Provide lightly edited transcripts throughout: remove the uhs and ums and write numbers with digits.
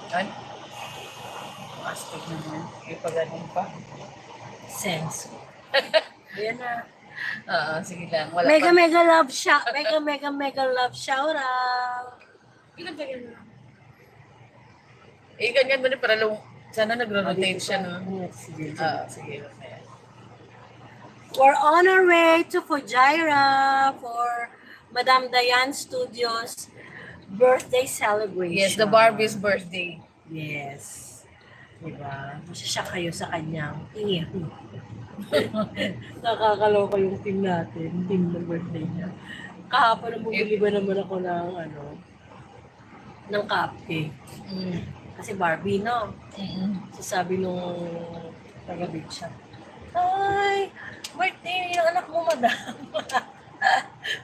Ay, astig naman. May pa ganun pa. Sense. Ayan na. Oo, sige lang. Wala Mega pa. mega love shout. Mega love shout out. Ilan ba yan? Eh, ganyan mo na para lang. Sana nagro-rotate siya, no? Sige. Sige. Mamaya. We're on our way to Fujairah for Madame Dayan Studios birthday celebration. Yes, the Barbie's birthday. Yes. Diba? Masasya kayo sa kanyang tingin. Nakakaloka yung team natin, team ng birthday niya. Kahapon na bumili ba naman ako ng cupcake. Kasi Barbie, no? So sabi nung taga-beach siya, ay, birthday yung anak mo, madam.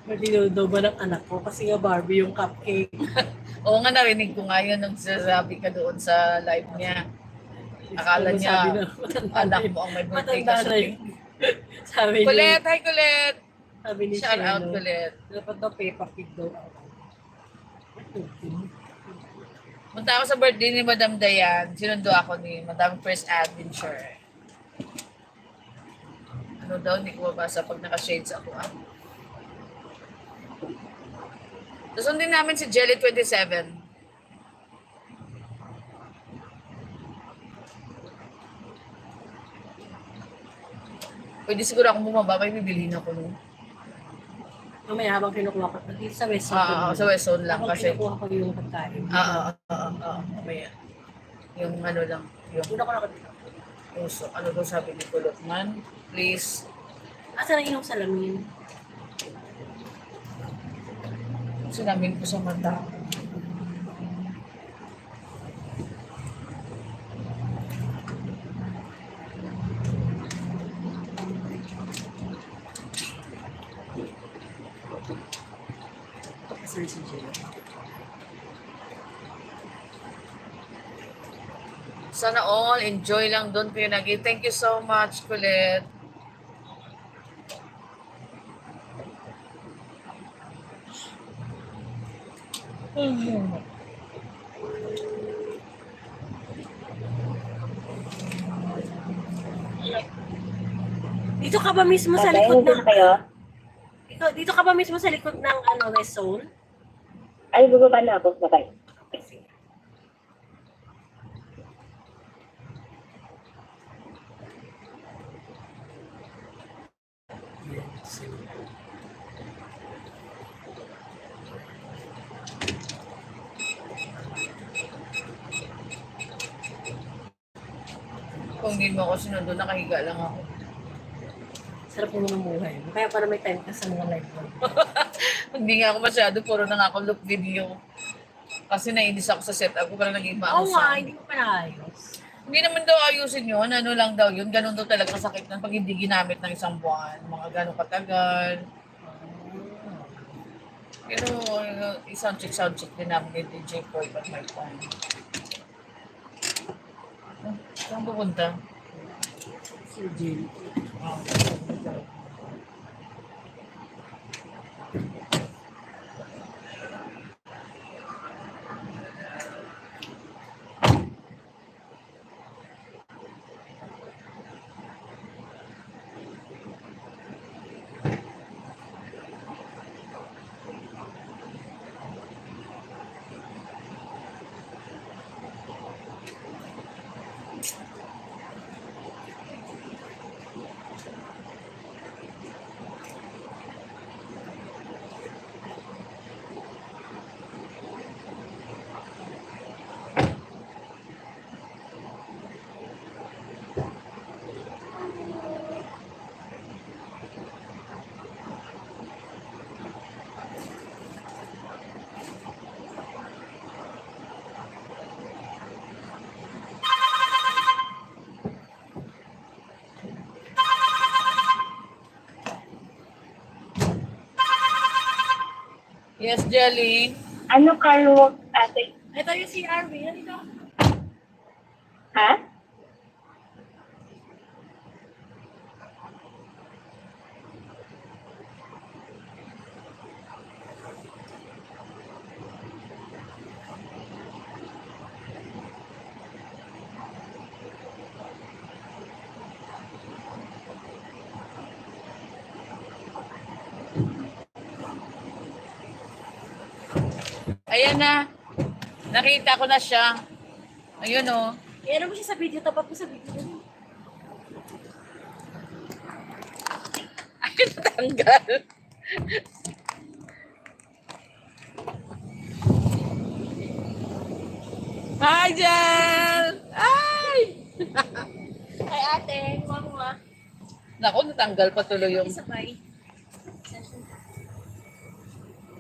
Matinood daw ba ng anak ko? Kasi nga Barbie yung cupcake. Oo nga, narinig ko nga yun nung sasabi ka doon sa live niya. Akala niya, anak mo ang may birthday ka matanda na siya. yun. Sabi niya, Colette, hi Colette! sabi ni Shout out Shelo, Colette. dapat daw Peppa Pig daw ako. Punta ako sa birthday ni Madam Dayan. Sinundo ako ni Madam First Adventure. Ano daw, hindi ko mabasa pag naka-shades ako. Susundin namin si Jelly 27. Pwede siguro akong bumaba, may bibilihin ako nun. Mamaya habang kinukuha ko, dito sa West Zone. Oo, sa West Zone lang habang kasi. kinukuha ko yung pagkain. Oo, mamaya. Yung ano lang, yung Una ko nakatito. uso. Ano daw sabi ni Kulotman? Please. Asa na yung salamin? Sinamin ko sa mata. Sorry si Jill. Sana all, enjoy lang doon kayo naging. Thank you so much, Colette. Dito ka ba mismo sa likod ng... Dito ka ba mismo sa likod ng West Zone? Ay, bubaba na ako. Bye-bye. Kung hindi mo ako sinundo, nakahiga lang ako. Sarap mo ng buhay. Kaya para may time ka sa mga live mo. Hindi nga ako masyado, puro na nga ako look video. Kasi nainis ako sa setup ko, parang naging Oo mausap. nga, hindi mo pa naayos. Hindi naman daw ayusin yun, ano lang daw yun, ganun daw talaga sakit ng pag hindi ginamit ng isang buwan, mga ganun katagal. Pero isang sound check din namin ni DJ Boy at my phone. Saan pupunta? Si Jill. Yes, Jelly. Ano car walk, ate? Ito yung CRV. Yan ito. Ha? Ayan na. Nakita ko na siya. Ayun oh. Ano mo siya sa video? Tapat mo sa video. Ay, natanggal. Hi, Jel! Ay! Ay ate, mama. Naku, natanggal pa tuloy yung... Sabay.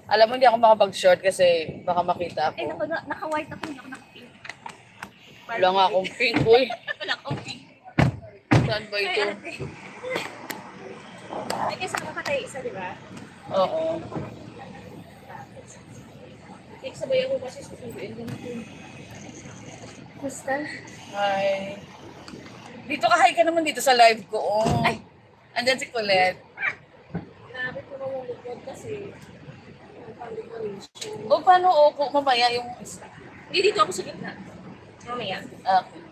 Alam mo, hindi ako makapag-short kasi baka makita Ay, ako. naka-white ako, hindi ako naka-pink. Wala nga akong pink. Uy, Wala akong pink. saan ba Ay, ito? ate. Ay, kasi nakakatay isa, di ba? Oo. Take sabay ako kasi susunduin ko na ito. Basta. Hi. Dito ka, hi ka naman dito sa live ko. Oh. Ay! Andyan si Colette. Nakakit ko naman likod kasi ang pang-decoration. O, paano ako mamaya yung... Hindi, dito ako sa gitna. Mamaya. Okay.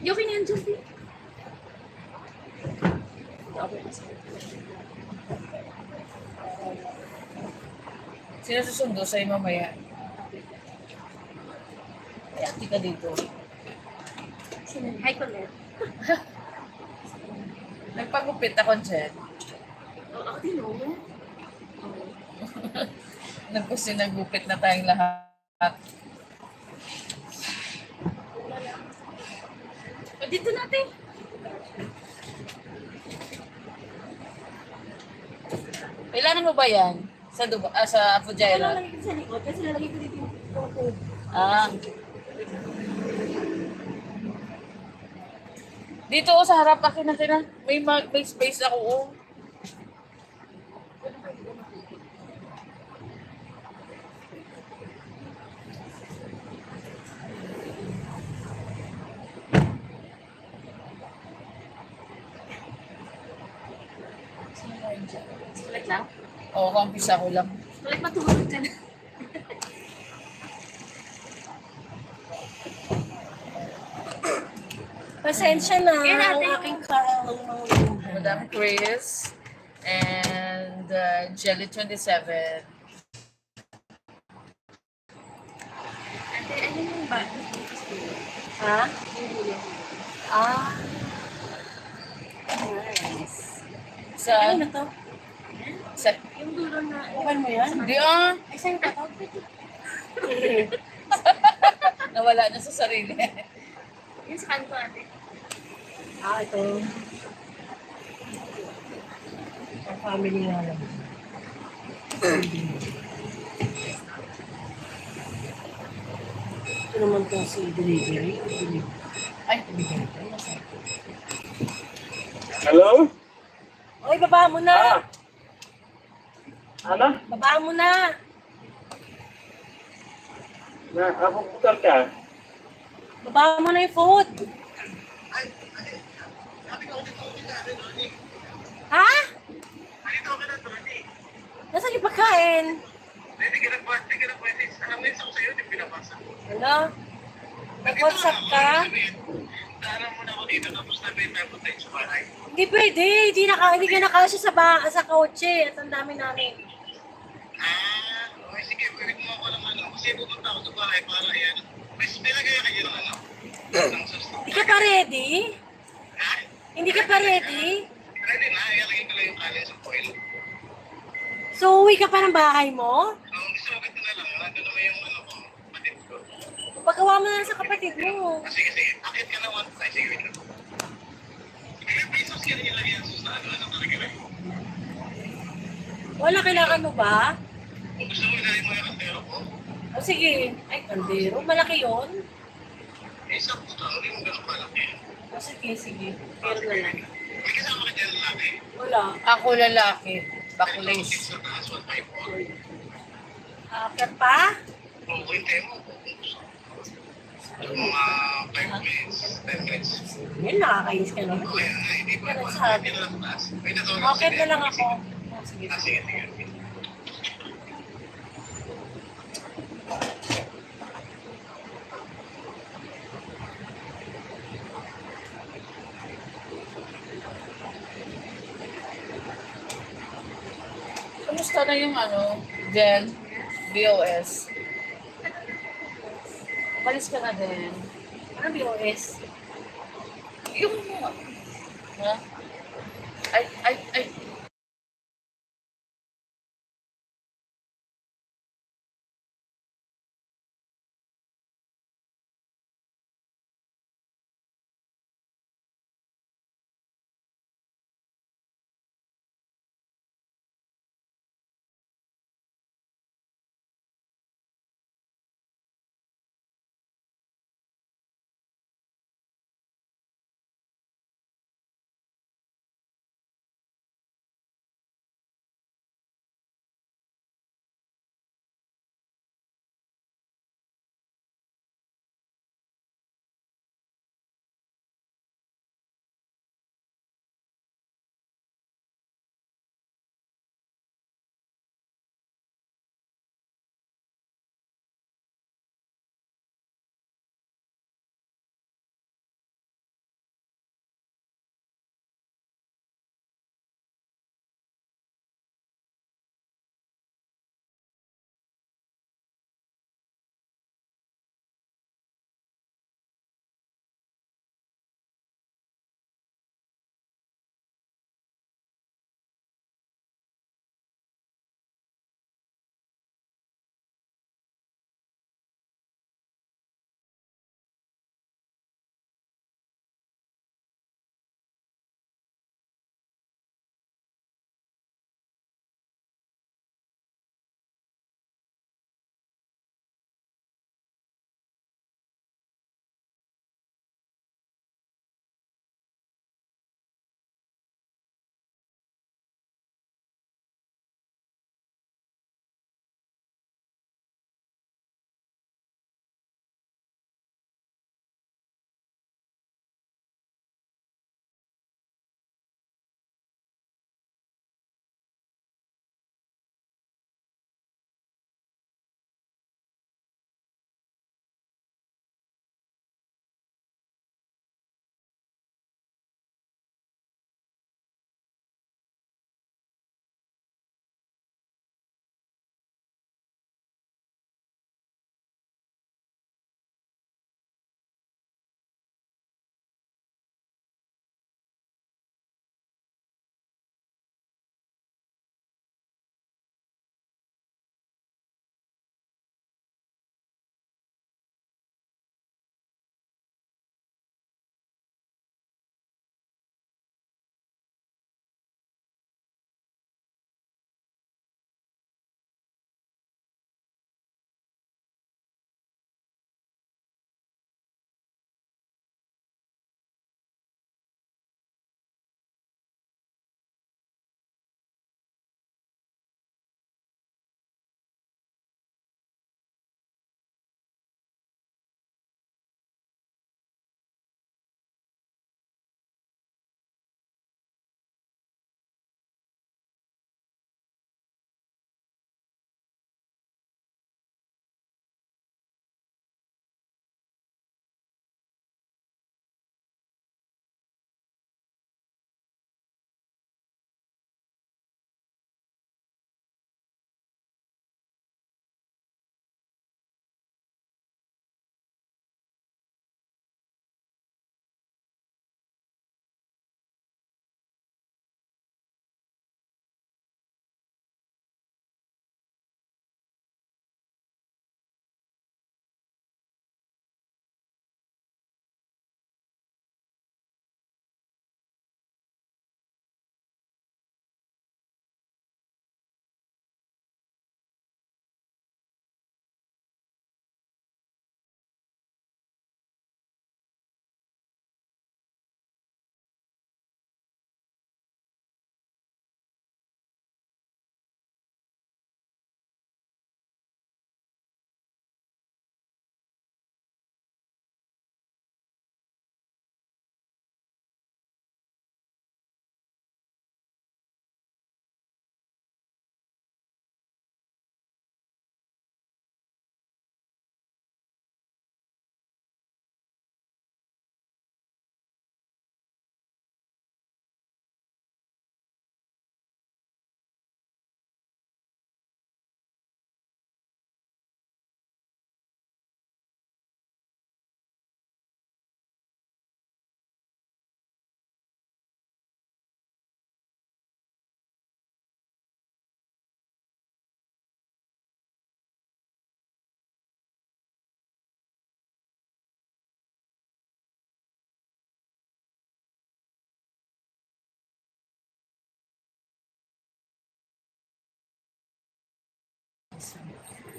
Okay na yan, Jumpy. Sino susundo sa'yo mamaya? Ay, ati ka dito. Hi, Colette. Nagpagupit ako dyan. Ako din, no? Nagupit na tayong lahat. O, dito natin. Kailangan mo ba yan? Sa Dubai, sa Abu Kaya Jaira? lalagay ko sa likod kasi lalagay ko dito yung tungkod. Ah. Dito oh, sa harap akin na. May space ako oh. Colette lang? Oo, kampisa ko lang. Colette, matulog ka na. Pasensya na. Kaya Ang natin aking kaawang mga Madam Chris and Jelly 27. Ate, ano yung ba? Ha? Ah. Nice. Sa, Ano na to? sa, Yung dulo na... Open mo yan? di ah, Ay, saan ka to? nawala na sa sarili. Yung sa kanto, ate. Ah, ito. Ang family nga lang. Ito naman to si delivery. Ay, Hello? Oy, baba mo na! Ano? Baba mo na! Ako putar ka? Baba mo na yung food! Ha? Nasaan yung pagkain? Ano? Nag-WhatsApp ka? Hindi pwede. Hindi ka nakasya sa kotse. At ang dami namin. Hindi ka pa ready? Hindi ka pa ready? So, uwi ka pa ng bahay mo? Pagawa mo na lang sa kapatid mo. Wala, kailangan mo ba? O sige. Ay, kaldero. Malaki yun? O sige, sige. Pero na lang. Wala. ako lalaki. Bakulis. Akit pa? Yan, nakakainis ka naman. Pero sabi. Akit na lang ako. O, sige. Kamusta na yung ano, Jen? BOS. Umalis ka na din. Ano BOS? Yung, ha? Ay,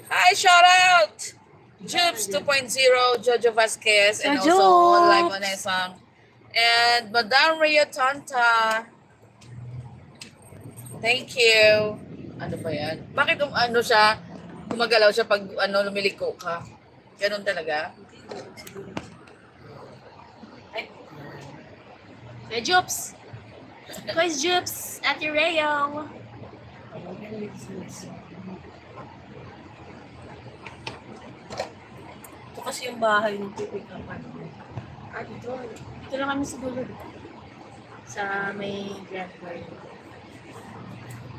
Hi, shout out! Jubes 2.0, Jojo Vasquez, and Jojo! also Live Onesang. And Madame Ria Tanta. Thank you. Ano ba yan? Bakit ano siya, gumagalaw siya pag lumiliko ka? Ganun talaga? Kuya Jupes! Kuya Jupes! Ate Rayo! Ito kasi yung bahay ng pipick up. Ah, dito. Dito lang kami sa dulo. Sa may Grand Garden.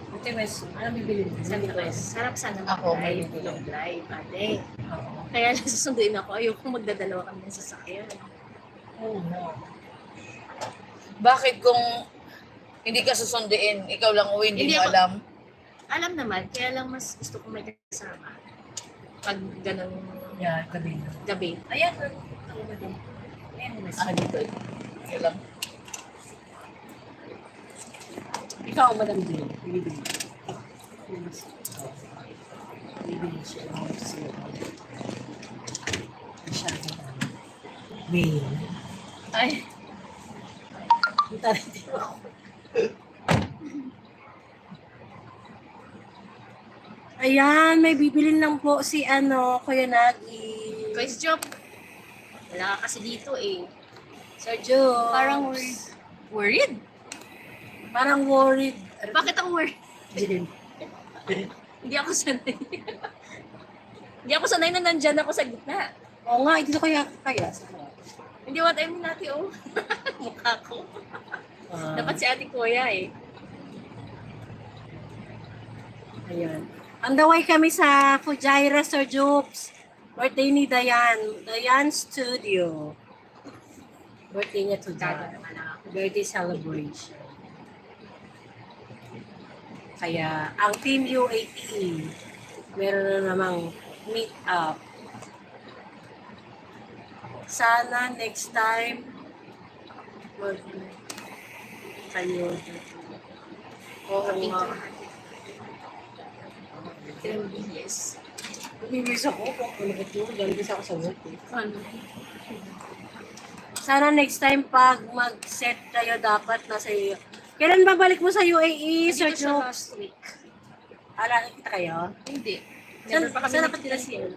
Ate Wes, ano bibili mo? Sa West. Sarap sana Ako, may mag-drive. bibili. Long drive, ate. Oo. Kaya nasusunduin ako. Ayoko magdadalawa kami ng sasakyan. Oo nga. Bakit kung hindi ka susunduin, ikaw lang uwi, hindi Hindi mo ako- alam? Alam naman, kaya lang mas gusto ko may kasama. Pag ganun Yeah, gabi na. gabi. Ayan, ano ba din? Ayan, Wes. Ah, dito. Kaya lang. Ikaw, Madam Jane, bibili. Bibili siya. Masyado. Mail. Ay, Punta rin din ako. Ayan, may bibilin lang po si Kuya Nagi. Kuya Jup! Wala ka kasi dito eh. Sir Joe. Parang worried. Parang worried. Bakit ang worried? Jane. Hindi ako sanay. Hindi ako sanay na nandyan ako sa gitna. Oo nga, dito kaya. Hindi what I mean natin, oh. Mukha ko. Dapat si ate kuya eh. Ayan. On the way kami sa Fujairah, Sir Jokes. Birthday ni Dayan. Dayan Studio. Birthday niya today. Birthday celebration. Kaya, ang Team UAE, meron na namang meet up. Sana next time, kayo. Oo nga. Yes. Bumibis ako kung ano ito. Galibis ako sa work. Ano? Sana next time pag mag-set kayo dapat nasa iyo. Kailan babalik mo sa UAE, Sir Dito sa Joe? last week. Alala kita kayo? Hindi. Saan saan nakatira siya?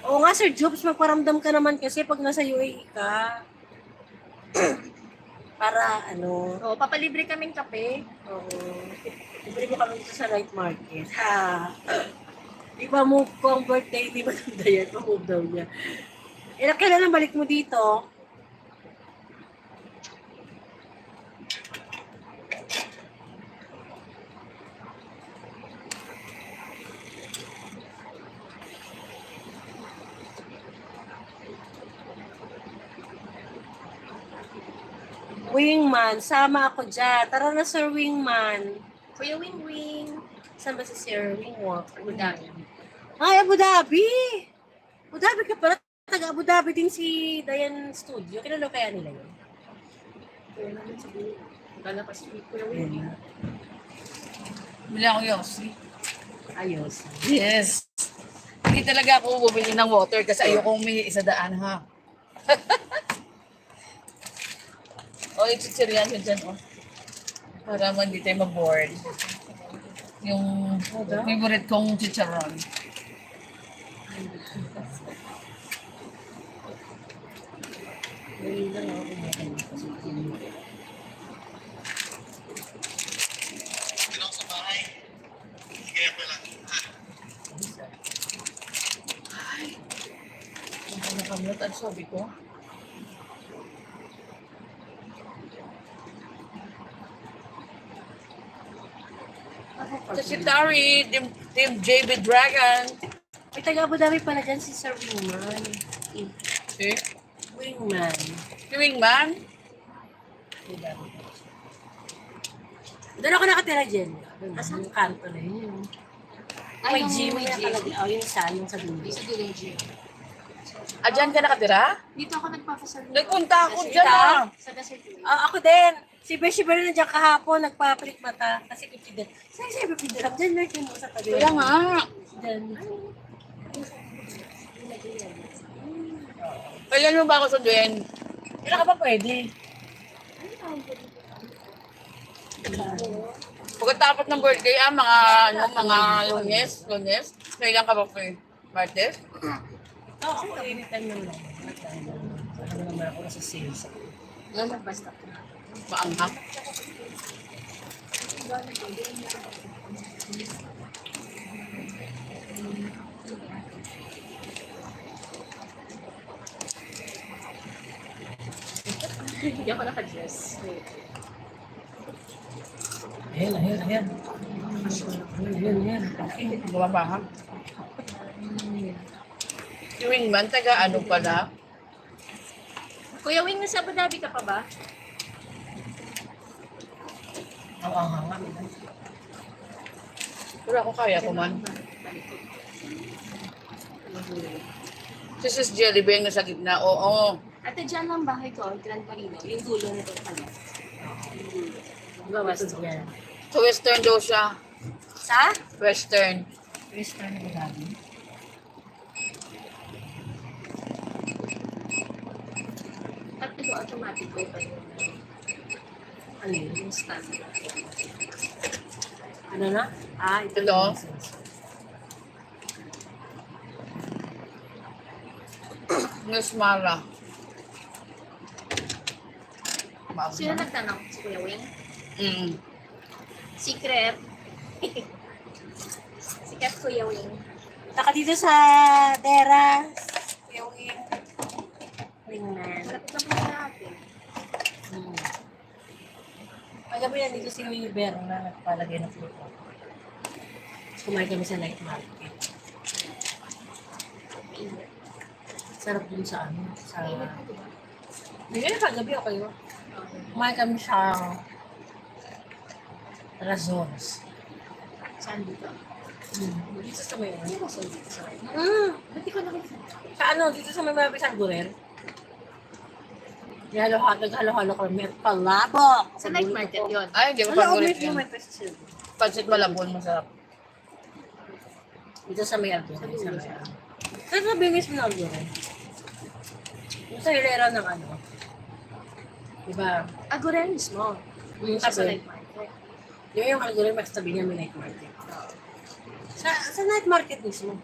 Oo nga, Sir Jobs, magparamdam ka naman kasi pag nasa UAE ka. Para Oo, papalibre kaming kape. oo. Libre mo kami dito sa night market. Ha. Ipa-move ko ang birthday ni Madam Dayan. Pa-move daw niya. Kailan ang balik mo dito? Wingman, sama ako dyan. Tara na, Sir Wingman. Kuya Wing Wing. Saan ba si Sir Wingman? Abu Dhabi. Ay, Abu Dhabi! Abu Dhabi ka pala. Taga Abu Dhabi din si Dayan Studio. Kilala kaya nila yun? Kuya naman siguro. Wala pa si Kuya Wing Wing. bili ako Yossi. Ayos. Yes. Hindi talaga ako bumili ng water kasi ayoko umihi sa daan, ha? O, ichichirian yun dyan, oh. Para man hindi tayo maboard. Yung favorite kong chicharon. Ngayon lang ako kumakain kasi Ang nakamot, ano sabi ko? Sa si Tari, Team JB Dragon. may taga Abu Dhabi pala dyan si Sir Wingman. Si Wingman. Wingman. Abu Dhabi. Doon ako nakatira dyan. Asan yung kanto na yun? May gym na talaga. Oh, yung isa, yung sa dulo. Sa dulo gym. Ah, dyan ka nakatira? Dito ako nagpapasal. Nagpunta ako dyan, ah. Sa Desert View. Ako din. Si Beshi Bear na dyan kahapon, nagpapalit mata. Kasi 50 din. Saan siya 50 din? Dyan, Lord, yung sa tabi. Kaya nga. Then, Kailan mo ba ako sunduin? kailan ka pa pwede? Pagkatapos ng birthday, mga lunes. Kailan ka ba free? Martes? Oo, ako anytime naman. Ano naman ako nasa sales. Ano basta. Maanghang. Hindi ako naka-dress. Ayan. Ayan. Bumabahag. Si Wingman, taga ano pala? Kuya Wing, nasa Abu Dhabi ka pa ba? Ang hanga. Pero ako kaya ko man. Si Sis Jelly ba yung nasa gitna? Oo. Ate, dyan ang bahay ko, Grand Marino. Yung dulo nito pala. Gawas yan. So western daw siya. Sa? Western. Western Abu Dhabi. At ito, automatic ko pa yun. Ano yun? Yung stand. Ano na? Ito. Ito? Nusmara. Sino nagtanong? Si Kuya Wing? Secret. Secret Kuya Wing. Taka dito sa Teras. Yung Wingman. Malapit na po natin. Pagabi yan dito si Weaver na nagpalagay ng fruit. Kumain kami sa night market. Sarap dun sa ano, sa... Hindi na kagabi o kayo. Kumain kami sa Razons. Saan dito? Dito sa may Ano ba saan dito? Sorry. Ba't di ko nakikita? Sa ano, dito sa may mabis ang gurer. Naghalo-halo kami at palabok. Sa night market yun. Ay, hindi ko Wala, paborito obvious mo yun. may pesil. Pansit malabon, masarap. Dito sa may albury. Sa may ano. Saan sa bingis mo ng albury? Yung sa hilera ng ano. Diba? Aguren mismo. Yung Sa sabi, night market. yung albury, mas tabi niya may night market. Sa night market mismo.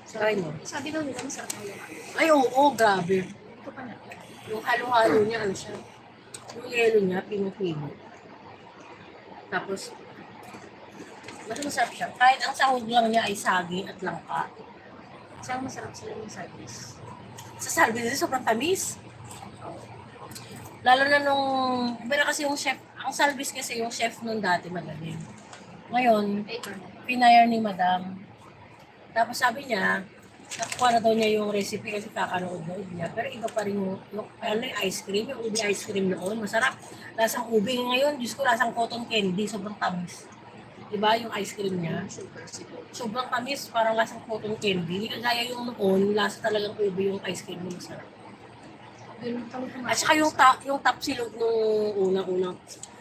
Try mo. Sabi daw nila masarap na yun. Ay, oo, grabe. Ito pa na. Yung halo-halo niya, ano siya? Yung yelo niya, pino-pino. Tapos, mas masarap siya. Kahit ang sahog lang niya ay saging at langka. Saan masarap sila yung service? Sa salvage, sobrang tamis. Lalo na nung, pero kasi yung chef, ang salvage kasi yung chef nung dati magaling. Ngayon, Paper na. pinayar ni madam. Tapos sabi niya, nakuha na daw niya yung recipe kasi kakanood niya. Pero iba pa rin yung ice cream, yung ubi ice cream noon. Masarap. Lasang ubi. Ngayon, Diyos ko, lasang cotton candy. Sobrang tamis. Diba yung ice cream niya? Sobrang tamis. Parang lasang cotton candy. Hindi kagaya yung noon, lasa talagang ubi yung ice cream niya. Masarap. At saka yung top silog nung unang-unang.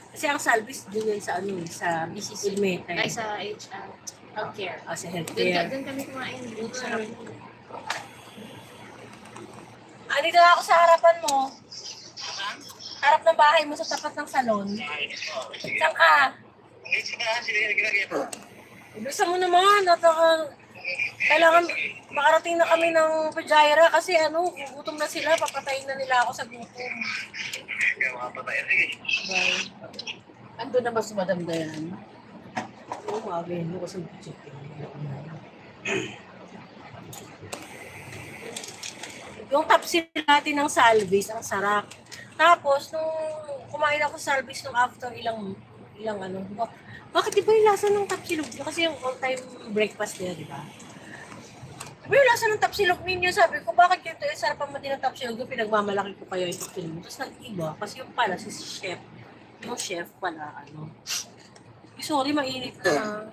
Kasi ang Salvis dun yan sa ano, sa BCC. Ilmeta. Ay, sa HR. Healthcare. Sa Doon healthcare. kami kumain. Sarap. Andito na ako sa harapan mo. Harap ng bahay mo sa tapat ng salon. Saan ka? Bilisan mo naman. Kailangan makarating na kami ng Pajaira kasi ano, gugutom na sila. Papatayin na nila ako sa gutom. Bye. Ando na ba si Madam Dayan? Oo, magagawin mo kasi chicken. Yung tapsil natin ng Salvis, ang sarap. Tapos, nung kumain ako sa Salvis nung after ilang ano, bakit di ba yung lasa ng tapsilog? Kasi yung all-time breakfast niya, di ba? Di ba yung lasa ng tapsilog ninyo? Sabi ko, bakit ito yung sarapan mo din ng tapsilog? Yung pinagmamalaki ko kayo yung tapsilog. Tapos nag-iba, kasi yung pala, si chef, yung chef pala, ano. Sorry, mainit na.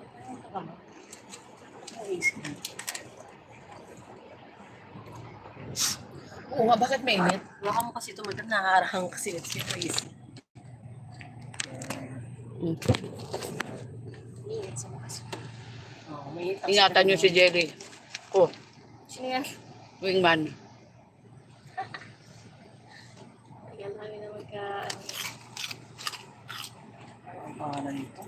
Oo nga, bakit mainit? Baka mo kasi tumatag, nakaharang kasi it's your face. Init sa mga may Ingatan nyo si Jelly. Oh, Sino yan? wingman. Tagal namin na magka... Ang pangalan nito.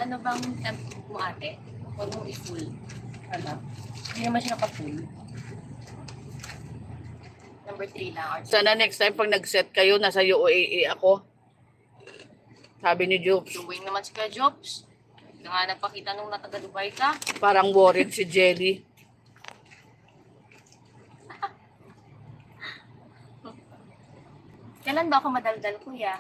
Ano bang temp mo ate? Huwag mo i-full. Ano? Hindi naman siya naka-full. Number 3 lang. Or Sana next time pag nag-set kayo, nasa UAE ako. Sabi ni Jobs, Duwing naman si Kuya Jobs. Ito nga nagpakita nung nataga-Dubai ka. parang worried si Jelly. Kailan ba ako madaldal, kuya?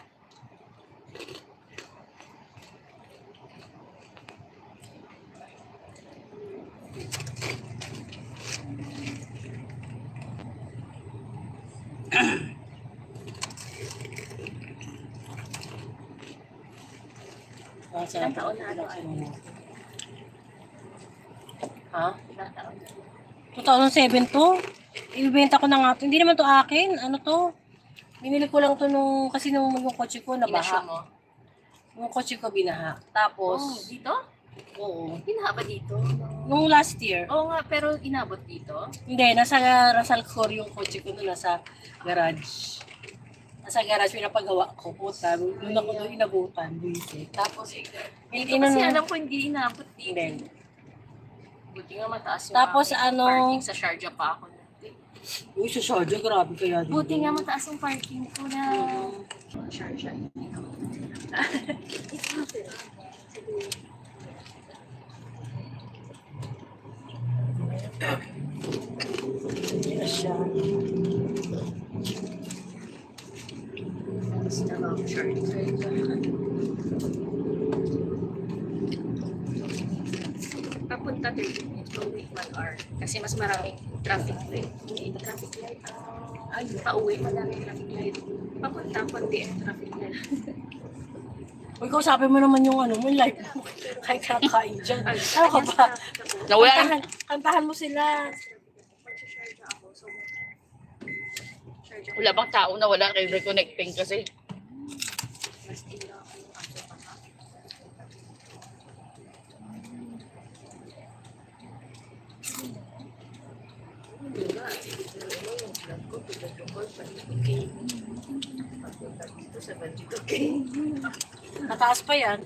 Ilang taon na ano? Ha? Ilang taon na? 2007 to? Ibibenta ko na nga to. Hindi naman to akin. Ano to? Binili ko lang to nung, kasi nung yung kotse ko Inasyo nabaha. mo? Yung kotse ko binaha. Oh, Tapos, dito? oo. Pinahaba dito? Nung last year, Oo nga, pero inabot dito? hindi, nasa Rasal Cor yung kotse ko nung nasa garage. Nasa garage, pinapagawa ko. Puta, doon ako doon inabutan. Buisit. Tapos, Dito hindi kasi na alam ko hindi inabot dito. Hindi. Buti nga mataas yung Tapos, aking ano- parking sa Sharjah pa ako. Uy, sa Sharjah, grabe kaya din. Buti nga mataas yung parking ko na Sharjah. siya. Basta lang Sharjah. Papunta 30 minutes, pauwi 1 hour. Kasi mas maraming traffic light. Hindi traffic light. Ay, pauwi, madaming traffic light. Papunta, konti ang traffic light. Uy, kausapin mo naman yung ano mo, live mo. Kahit kakain dyan. Ano ka ba? Nawala Kantahan mo sila. Magsha-Sharjah ako, so Sharjah. wala bang tao na wala kay reconnecting kasi. Mas tingnan ako yung aso pa ka. Mataas pa yan.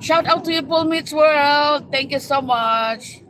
Shout out to you, Paul Meets World. Thank you so much.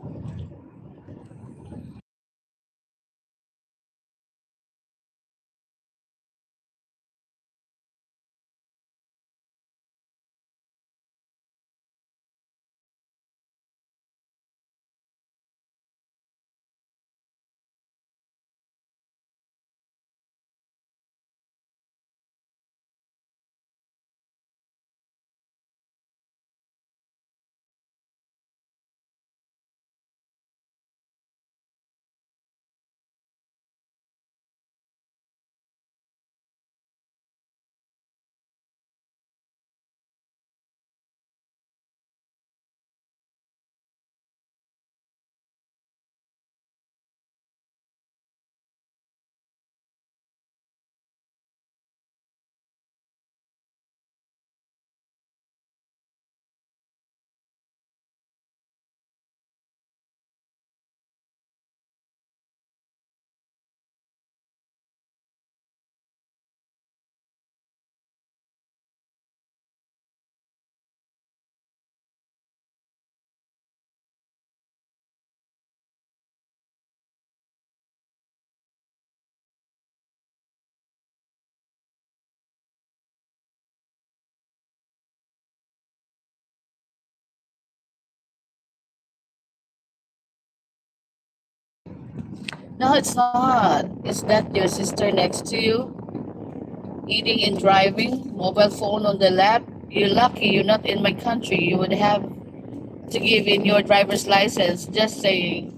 No, it's not. Is that your sister next to you? Eating and driving, mobile phone on the lap. You're lucky you're not in my country. You would have to give in your driver's license. Just saying.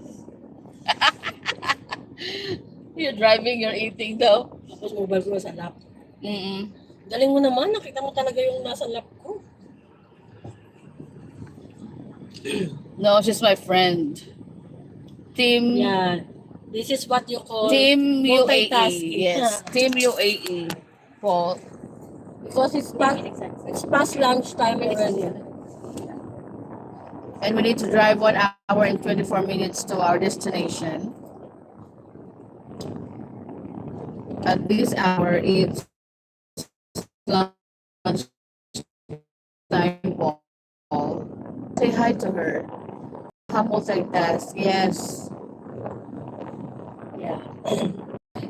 You're driving, you're eating though. Tapos mobile ko nasa lap. Mm-mm. Galing mo naman, nakita mo talaga yung nasa lap ko. No, she's my friend. Team Yeah. This is what you call Team UAE. multitasking. Yes, Team UAE. Paul. Because it's past lunchtime already. And we need to drive 1 hour and 24 minutes to our destination. At this hour, it's lunch time, Paul. Say hi to her. Multitask, yes. Yeah.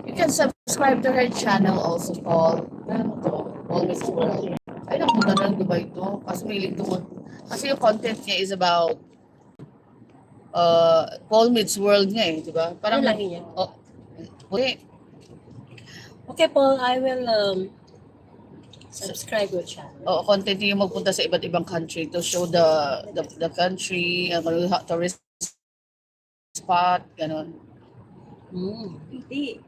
You can subscribe to her channel also, Paul. Ano to? Paul Meets World. Ay, napunta na ng Dubai to. Kasi may to. Kasi yung content niya is about Paul Meets World nga eh, di ba? Parang Ano lagi niya? Oh, okay. Okay, Paul, I will subscribe your channel. Content niya yung magpunta sa iba't ibang country to show the country, tourist spot, ganon. Hindi.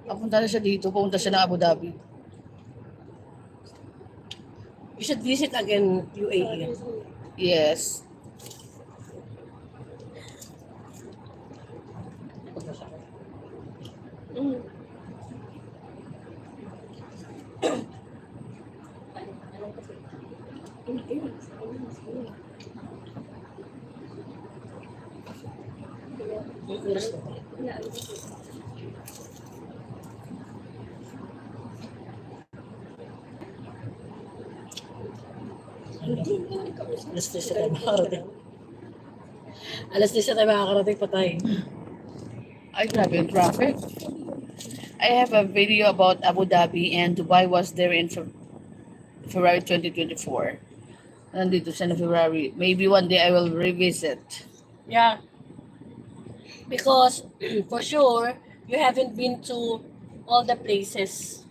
Punta na siya dito, pumunta siya ng Abu Dhabi. You should visit again UAE. Yes. Alas 10 tayo makakarating. Alas 10 tayo makakarating, patay. Ay, grabe yung traffic. I have a video about Abu Dhabi and Dubai was there in February 2024. Nandito siya na February. Maybe one day I will revisit. Yeah. Because, for sure, you haven't been to all the places,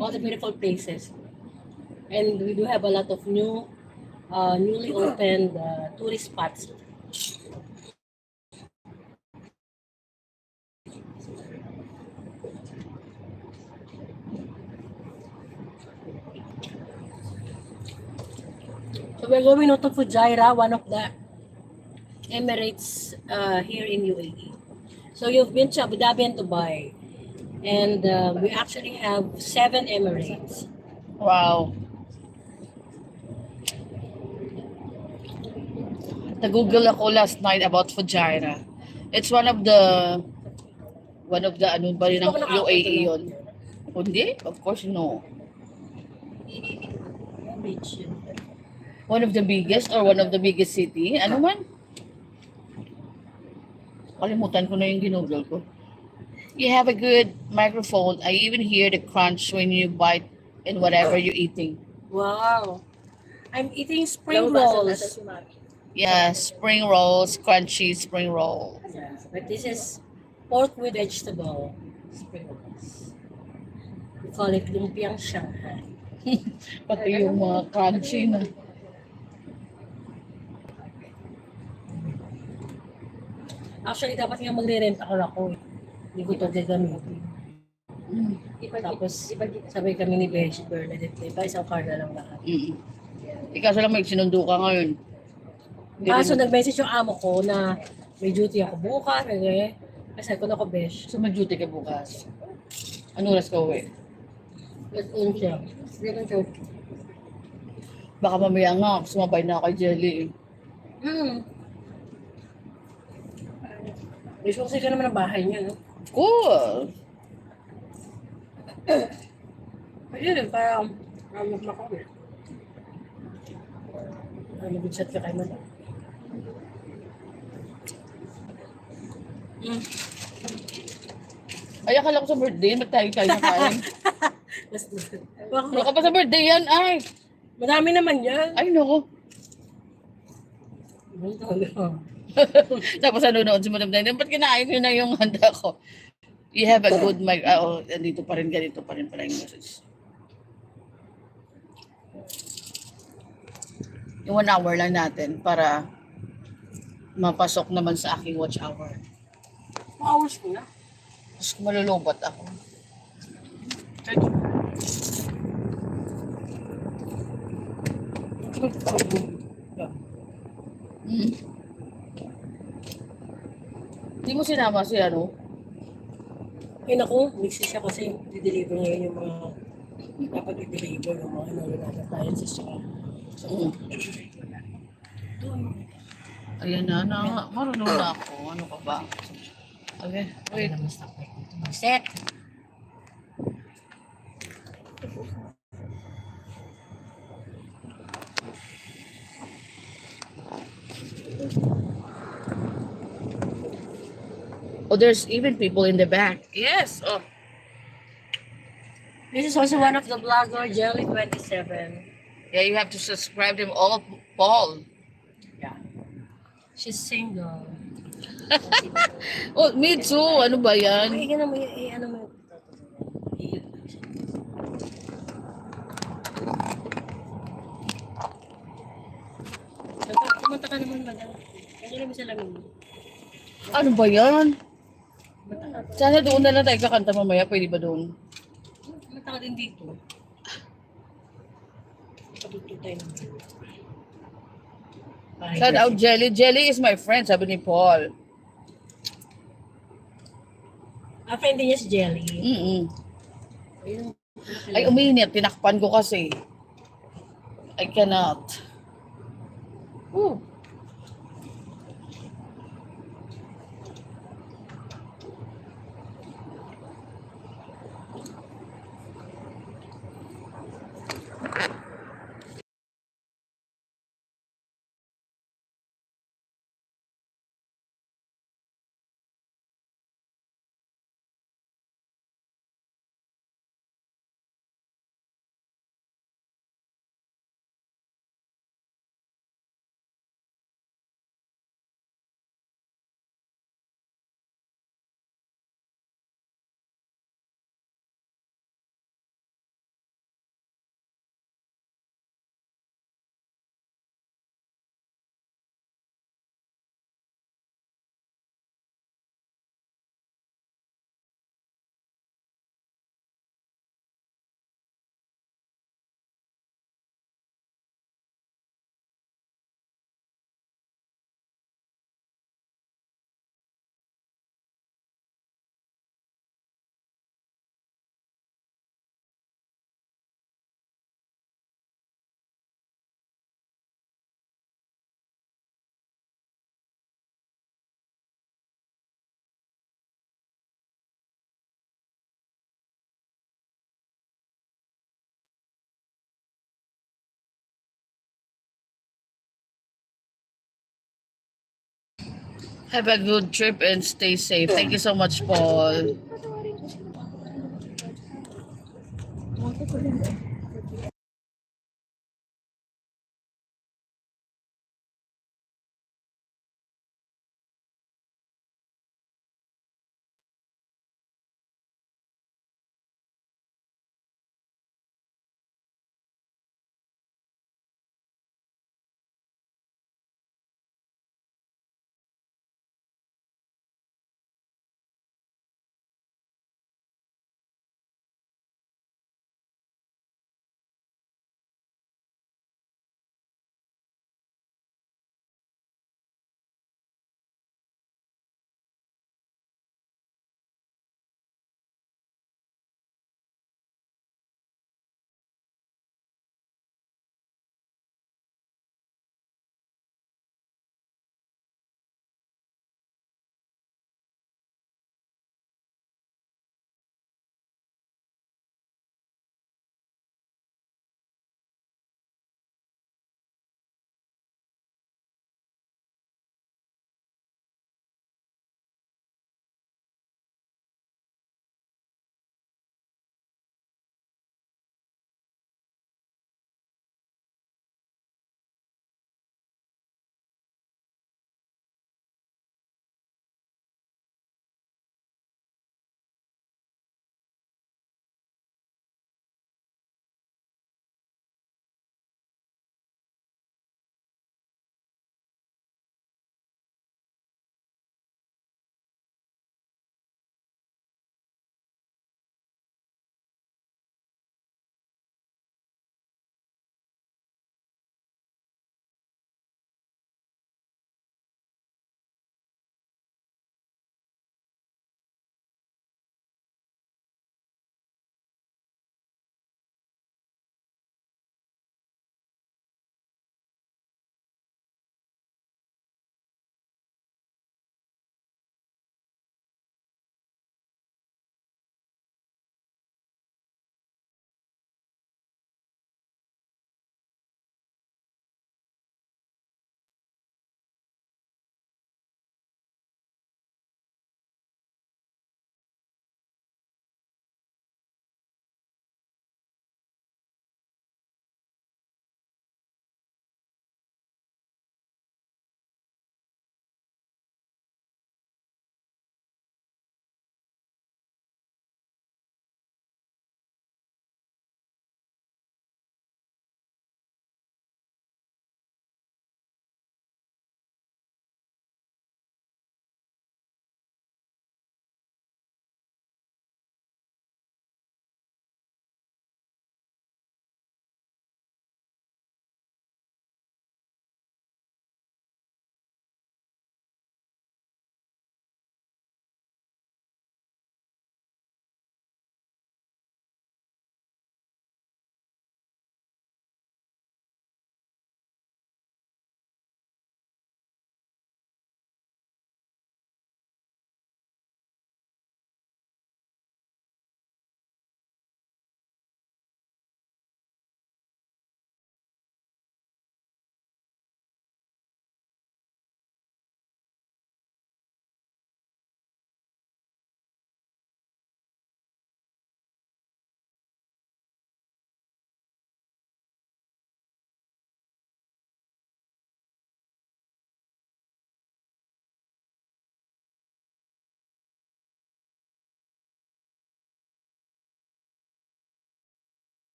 all the beautiful places. And we do have a lot of newly opened tourist spots. So we're going out to Fujairah, one of the Emirates here in UAE. So you've been to Abu Dhabi and Dubai. And we actually have 7 Emirates. Wow. Nag-google ako last night about Fujairah. It's one of the ano ba rin ng UAE yun? Hindi? Of course no. Beach. One of the biggest or one of the biggest city? Ano man? Kalimutan ko na yung ginugol ko. You have a good microphone. I even hear the crunch when you bite in whatever you're eating. Wow. I'm eating spring Labasan natin rolls. si Mami. Yeah, spring rolls, crunchy spring roll. Yeah, but this is pork with vegetable. Spring rolls. We call it lumpiang Shanghai. Pati yung mga crunchy na. Actually, dapat nga magre-rent ako. Hindi ko ito gagamitin. Tapos, sabay kami ni Besh, Bernadette, diba? Isang car na lang lahat. Ikaso lang may sinundo ka ngayon. Hindi Kaso rin- nag-message yung amo ko na may duty ako bukas. Kasi ko na ko, Besh. So mag-duty ka bukas. Ano oras ka uwi? Yun siya. Ganun siya. Baka mamaya nga, sumabay na kay Jelly. Besh, kasi ka naman ang bahay niya, no? Cool! Ayun, parang ramok na kami. Mag-chat ka kay Madam. Ay, akala ko sa birthday, magtayo-tayo na kain. Ano ka pa sa birthday yan? Ay! Madami naman yan. Ay, naku. Tapos nanonood si Madam Daniel, ba't kinain nyo na yung handa ko? You have a good mic. Oh, dito pa rin, ganito pa rin pala yung message. Yung 1 hour lang natin para mapasok naman sa aking watch hour. Hours ko na. Tapos malulobot ako. Hmm. Hindi mo sinama si ano? Ay naku, mixi siya kasi di-deliver ngayon yung mga dapat i-deliver yung mga appliances siya. Mm. Ayan na, marunong na ako. Ano ka ba? Okay, wait. Set! Oh, there's even people in the back. Yes. Oh, This is also one of the vlogger, Jelly27. yeah. You have to subscribe them all, Paul. Yeah. She's single. Oh, me too. Ano ba yan? Ay, ano mo, ano mo. Kumanta ka naman, madam. Kanya naman sa lamin. Ano ba yan? Sana doon na lang tayo kakanta mamaya. Pwede ba doon? Kumanta ka din dito. Patututo tayo naman. Shout out Jelly. Jelly is my friend, sabi ni Paul. Friend din niya si Jelly. Mm-mm. Ayun. Ay, uminit. Tinakpan ko kasi. I cannot. Ooh. Have a good trip and stay safe. Thank you so much, Paul.